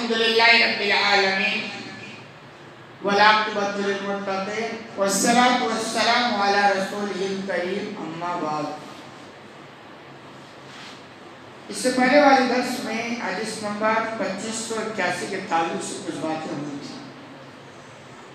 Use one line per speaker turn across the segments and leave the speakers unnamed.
الحمدللہ رب العالمین والعاقبۃ للمتقین والصلاۃ والسلام علی رسولہ الکریم اما بعد۔ اس سے پہلے والی درس میں حدیث نمبر 2581 کے تعلق سے کچھ باتیں ہوئی تھی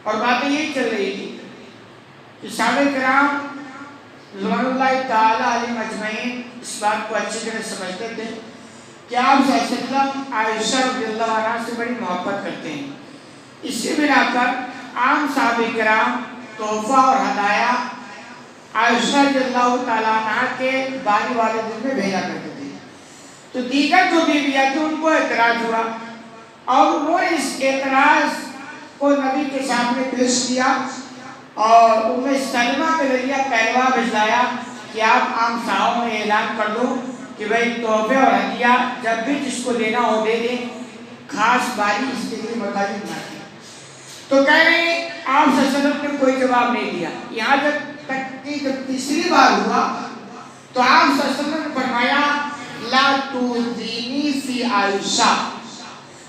اور باتیں یہی چل رہی تھی کہ صحابہ کرام رضوان اللہ تعالی علیہم اجمعین اس بات کو اچھی طرح سمجھتے تھے کہ آپ صلی اللہ علیہ وسلم عائشہ رضی اللہ عنہا سے بڑی محبت کرتے ہیں۔ اسی بنا پر عام صحابہ کرام تحفہ اور ہدایہ عائشہ رضی اللہ تعالیٰ عنہ کے بانی والدین میں بھیجا کرتے تھے۔ تو دیگر جو بیویاں تھیں ان کو اعتراض ہوا اور وہ اس اعتراض کو نبی کے سامنے پیش کیا اور سلمہ کے ذریعہ پیغام بھیجایا کہ آپ عام صحابہ میں اعلان کر دو کہ بھئی تحفے اور ہدیہ جب بھی جس کو دینا ہو دے دیں، خاص باری اس کے لیے متعین نہ کی۔ تو کہہ رہے ہیں آپ صلی اللہ علیہ وسلم نے کوئی جواب نہیں دیا۔ یہاں تک کہ جب تیسری بار ہوا تو آپ صلی اللہ علیہ وسلم نے فرمایا لا تؤذینی فی عائشہ،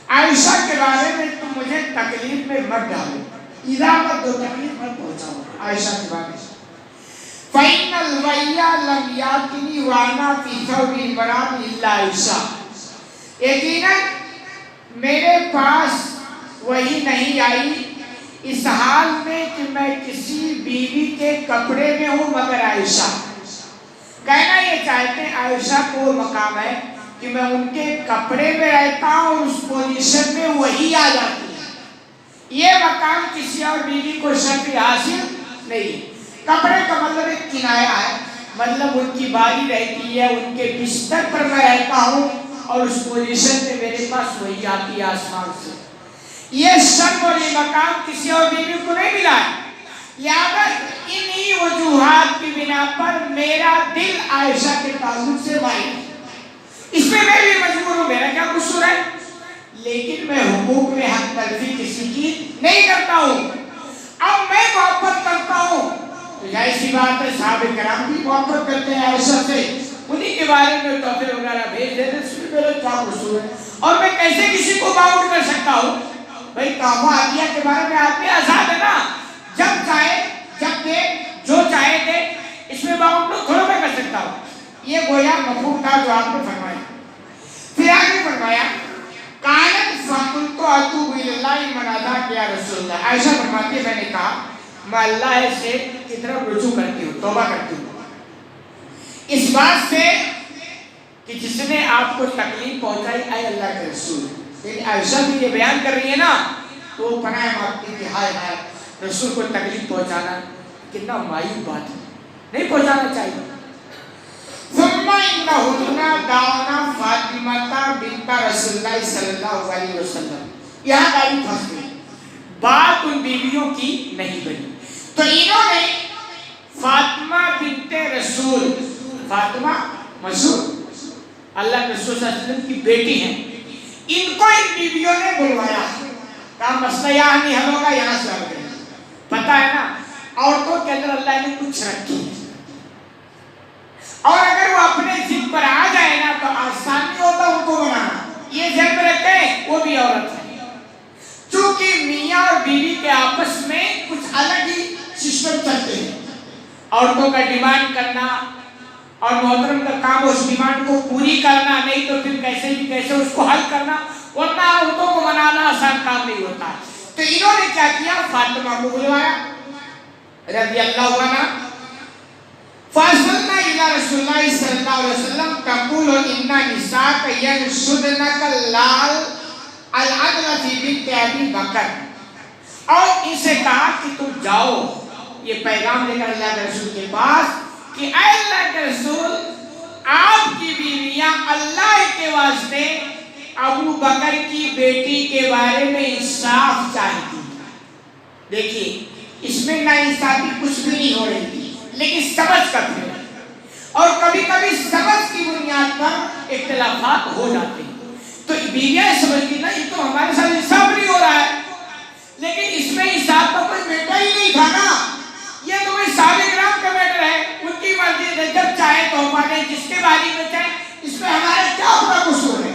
عائشہ کے بارے میں تم مجھے تکلیف میں مت ڈالو، ایذا مت دو، تکلیف مت پہنچاؤ عائشہ کے بارے میں۔ فَإِنَّ الْوَيَّ لَمْ يَأْتِنِي وَأَنَا فِي ثَوْبِ امْرَأَةٍ إِلَّا عَائِشَةَ، یقیناً میرے پاس وہی نہیں آئی اس حال میں کہ میں کسی بیوی کے کپڑے میں ہوں مگر عائشہ۔ کہنا یہ چاہتے ہیں عائشہ کو وہ مقام ہے کہ میں ان کے کپڑے میں رہتا ہوں، اس پوزیشن میں وہی آ جاتی ہے۔ یہ مقام کسی اور بیوی کو شرط حاصل نہیں۔ کپڑے کا مطلب ایک کنایا ہے، مطلب ان کی باری رہتی ہے، ان کے بستر پر میں رہتا ہوں اور اس پوزیشن میں میرے پاس وہی آتی ہے آسمان سے۔ یہ شرط اور یہ مقام کسی اور بیوی کو نہیں ملا ہے، لہذا انہی وجوہات کی بنا پر میرا دل عائشہ کے تعلق سے مائل ہے۔ اس میں میں بھی مجبور ہوں، میرا کیا قصور ہے، لیکن میں حقوق میں حق تلفی کسی کی نہیں کرتا ہوں۔ اب میں محبت کرتا ہوں تو ظاہر سی بات ہے صحابہ کرام بھی محبت کرتے ہیں عائشہ سے، انہی کے بارے میں تحفے وغیرہ بھیج دیتے، اس میں میرا کیا قصور ہے؟ اور میں کیسے کسی کو باؤنڈ کر سکتا ہوں؟ بھئی تحفہ ہدیہ کے بارے میں آدمی آزاد ہے نا، جب چاہے جب دے، جو چاہے دے، اس میں باؤنڈ تھوڑا میں کر سکتا ہوں۔ یہ گویا مفہوم تھا جو آپ نے فرمایا۔ پھر آگے فرمایا قالت فَقُلْتُ أَتُوبُ إِلَى اللَّهِ مَنْ أَتَاكَ يَا رسول اللہ، عائشہ فرماتی ہے میں نے کہا میں اللہ سے کی طرف رجوع کرتی ہوں، توبہ کرتی ہوں اس بات سے کہ جس نے آپ کو تکلیف پہنچائی، اے اللہ کے رسول۔ لیکن عائشہ بھی یہ بیان کر رہی ہے نا تو وہ پناہ مانگتی کہ ہائے ہائے رسول کو تکلیف پہنچانا کتنا مایوب بات ہے، نہیں پہنچانا چاہیے۔ ثم انہن دعونا فاطمہ بنت رسول اللہ صلی اللہ علیہ وسلم، یہاں گاڑی پھنس گئی، بات ان بیویوں کی نہیں بنی۔ تو انہوں نے فاطمہ بنت رسول، فاطمہ مشہور اللہ کے رسول صلی اللہ علیہ وسلم کی بیٹی ہیں، ان کو ان بیویوں نے بلوایا، کہا مسئلہ یہاں نہیں حل ہوگا، یہاں سے حل کریں۔ پتہ ہے نا عورتوں کے اندر اللہ نے کچھ رکھی ہے اور اگر وہ اپنے ضد پر آ جائے نا تو آسان نہیں ہوتا ان کو بنانا، یہ ذہن میں رکھیں وہ بھی عورت ہے۔ چونکہ میاں اور بیوی کے آپس میں کچھ الگ ہی سسٹم چلتے ہیں، عورتوں کا ڈیمانڈ کرنا اور محترم کا کام اس ڈیمانڈ کو پوری کرنا، نہیں تو پھر کیسے بھی کیسے اس کو حل کرنا، ورنہ عورتوں کو منانا آسان کام نہیں ہوتا۔ تو انہوں نے کیا کیا، فاطمہ کو بلوایا رضی اللہ عنہ، فَأَرْسَلْنَا إِلَىٰ رَسُولِ اللَّهِ صلی اللہ علیہ وسلم تَقُولُ إِنَّ نِسَاءَكَ يَنْشُدْنَكَ الْعَدْلَ فِي بِنْتِ أَبِي بَكْرَ، اور ان سے کہا کہ تم جاؤ یہ پیغام لے کر اللہ کے رسول کے پاس کہ اے اللہ کے رسول آپ کی بیویاں اللہ کے واسطے ابو بکر کی بیٹی کے بارے میں انصاف چاہتی ہیں۔ دیکھیے اس میں نا انصافی کچھ بھی نہیں ہو رہی تھی، لیکن سمجھ کر پھر اور کبھی کبھی سمجھ کی بنیاد پر اختلافات ہو جاتے ہیں۔ تو بیویاں سمجھتی نا یہ تو ہمارے ساتھ انصاف نہیں ہو رہا ہے، لیکن اس میں انصاف کا کوئی بیٹا ہی نہیں تھا نا، یہ تو کوئی صحابہ کرام کا میٹر ہے، ان کی مرضی ہے، جب چاہے تحفہ دیں، جس کے بارے میں چاہے، اس میں ہمارا کیا اپنا قصور ہے۔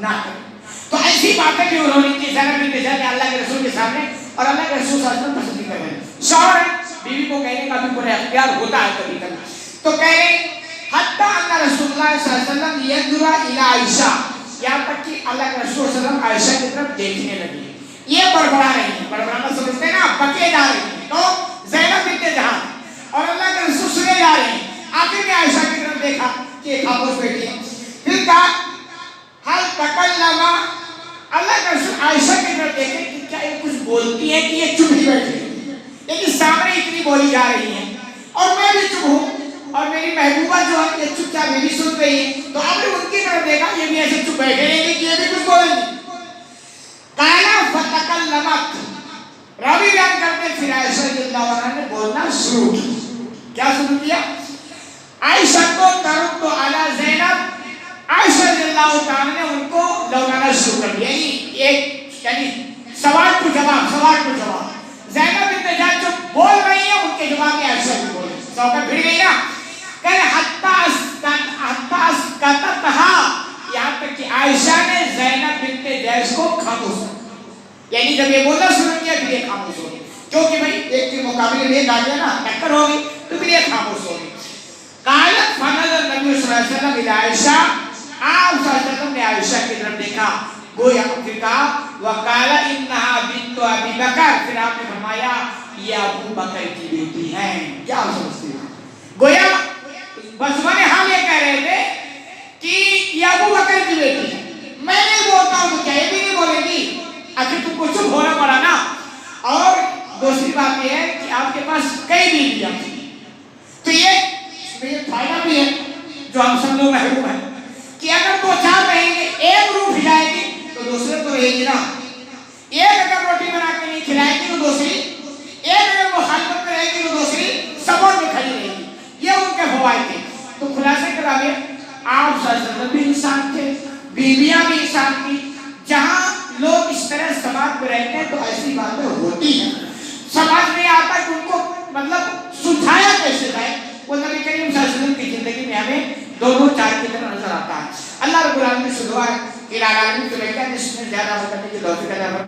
نہ کریں. تو ایسی باتیں بھی انہوں نے کی زینب بنت جحش اللہ کے رسول کے سامنے, اور اللہ کے رسول صلی اللہ علیہ وسلم پسند کر رہے ہیں. شوہر بیوی کو کہنے کا بھی پورا اختیار ہوتا ہے کبھی کبھی. تو کہہ رہے حتی ان رسول اللہ صلی اللہ علیہ وسلم ينظر الى عائشہ, یہاں تک کہ اللہ کے رسول صلی اللہ علیہ وسلم عائشہ کی طرف دیکھنے لگے. یہ بڑبڑا رہی ہیں, بڑبڑانا سمجھتے ہیں نا, بکے جا رہی ہیں. تو زینب بنت جحش اور اللہ کے رسول سنے جا رہے ہیں. آخر میں عائشہ کی طرف دیکھا کہ خاموش بیٹھی ہے. پھر کہا حل تکلم, اللہ کے رسول عائشہ کی طرف دیکھے کہ کیا یہ کچھ بولتی ہے کہ یہ چپ ہی بیٹھی ہے, لیکن سامنے اتنی بولی جا رہی ہے اور میں بھی چپ ہوں, اور میری محبوبہ جو ہے یہ چپ چاپ بھی سن رہی ہے. تو آپ نے ان کی طرف دیکھا, یہ بھی ایسے چپ بیٹھے رہیں گے کہ یہ بھی کچھ بولیں گے. قالا فتکلمت, راوی بیان کرتے ہیں پھر عائشہ رضی اللہ عنہا نے بولنا شروع کی. کیا شروع کیا؟ عائشہ کو ترد علی زینب, عائشہ رضی اللہ تعالی نے ان کو لوٹانا شروع کر دیا. یعنی سوال کو جواب, سوال کو جواب. زینب بنت جحش جو بول رہی ہیں ان کے جواب میں عائشہ بھی بول رہی ہے. سوکا بھیڑ گئی نا, کہ حتی اسکتتھا, یہاں تک کہ عائشہ نے زینب بنت جحش کو خاموش کر, یعنی جب یہ بولنا شروع کیا پھر یہ خاموش ہو گئی, کیونکہ بھائی ایک کے مقابلے میں ایک آ گیا نا, ٹکر ہو گئی, تو پھر یہ خاموش ہو گئی. قالت فنظر نبی صلی اللہ علیہ وسلم الی عائشہ, آپ صلی اللہ علیہ وسلم نے عائشہ کی طرف دیکھا, گویا پھر کہا وقال انہا بنت ابی بکر, پھر آپ نے فرمایا یہ ابو بکر کی بیٹی ہیں. کیا سمجھتے ہیں؟ گویا بزمان حال یہ کہہ رہے تھے کہ یہ ابو بکر کی بیٹی ہے. میں نہیں بولتا ہوں تو کیا یہ بھی نہیں بولے گی؟ آخر تم کو چپ ہونا پڑا نا. اور دوسری بات یہ ہے کہ آپ کے پاس کئی بیویاں تھیں, تو یہ فائدہ بھی ہے جو ہم سب لوگ محروم ہیں کہ اگر دو چار رہیں گے, ایک روٹ جائے گی تو دوسرے تو رہے گی نا. ایک اگر روٹی بنا کے نہیں کھلائے گی تو دوسری, ایک اگر مخالفت میں رہے گی تو دوسری سپورٹ میں کھڑی رہے گی. یہ ان کے فوائد تھے. تو خلاصے کرا گیا آپ صلی اللہ علیہ وسلم بھی انسان تھے, بیویاں بھی انسان تھی. جہاں لوگ اس طرح سماج میں رہتے ہیں تو ایسی باتیں ہوتی ہیں. سماج میں آتا ہے کہ ان کو مطلب سلجھایا کیسے جائے, وہ نبی کریم صلی اللہ علیہ وسلم کی زندگی میں ہمیں دونوں چار کی طرح نظر آتا ہے. اللہ رب العالمین سے دعا ہے کہ العالمین کو لے کر اس میں زیادہ ہوتا ہے کہ